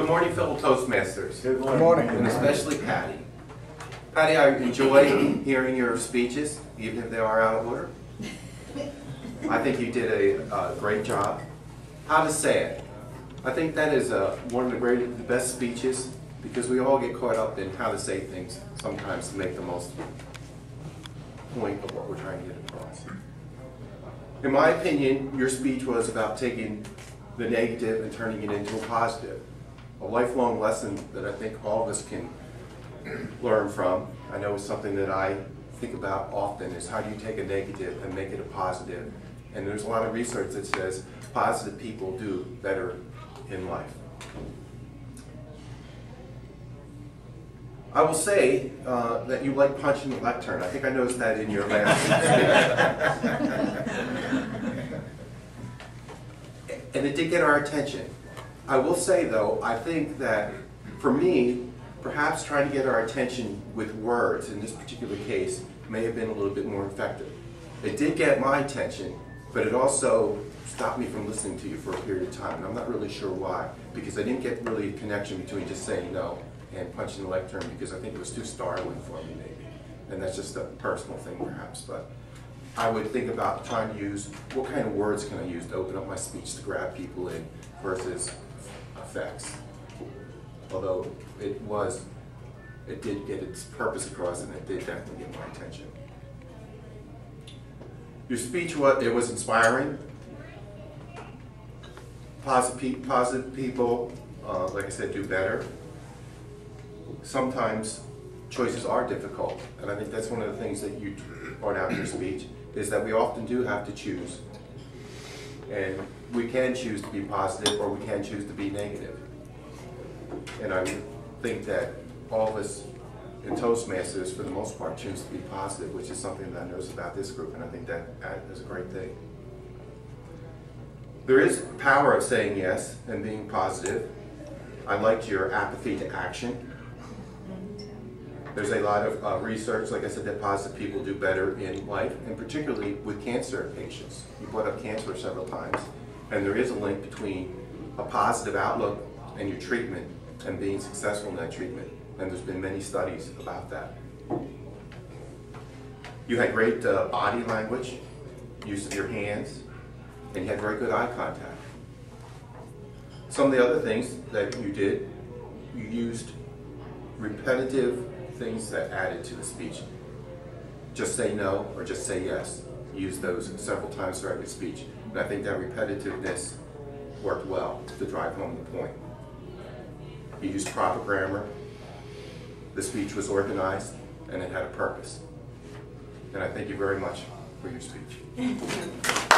Good morning, fellow Toastmasters. Good Good morning. And especially Patty. Patty, I enjoy hearing your speeches, even if they are out of order. I think you did a great job. How to say it. I think that is one of the best speeches, because we all get caught up in how to say things sometimes to make the most point of what we're trying to get across. In my opinion, your speech was about taking the negative and turning it into a positive. A lifelong lesson that I think all of us can learn from. I know it's something that I think about often, is how do you take a negative and make it a positive? And there's a lot of research that says positive people do better in life. I will say that you like punching the lectern. I think I noticed that in your last and it did get our attention. I will say though, I think that for me, perhaps trying to get our attention with words in this particular case may have been a little bit more effective. It did get my attention, but it also stopped me from listening to you for a period of time. And I'm not really sure why, because I didn't get really a connection between just saying no and punching the lectern, because I think it was too startling for me maybe. And that's just a personal thing perhaps, but I would think about trying to use, what kind of words can I use to open up my speech to grab people in versus effects. Although it did get its purpose across, and it did definitely get my attention. Your speech, it was inspiring. Positive people, like I said, do better. Sometimes choices are difficult, and I think that's one of the things that you brought out in your speech, is that we often do have to choose. And we can choose to be positive, or we can choose to be negative. And I think that all of us in Toastmasters, for the most part, choose to be positive, which is something that I noticed about this group, and I think that is a great thing. There is power of saying yes and being positive. I liked your apathy to action. There's a lot of research, like I said, that positive people do better in life, and particularly with cancer patients. You brought up cancer several times, and there is a link between a positive outlook and your treatment and being successful in that treatment. And there's been many studies about that. You had great body language, use of your hands, and you had very good eye contact. Some of the other things that you did, you used repetitive things that added to the speech. Just say no or just say yes. Use those several times throughout your speech. And I think that repetitiveness worked well to drive home the point. You used proper grammar. The speech was organized and it had a purpose. And I thank you very much for your speech.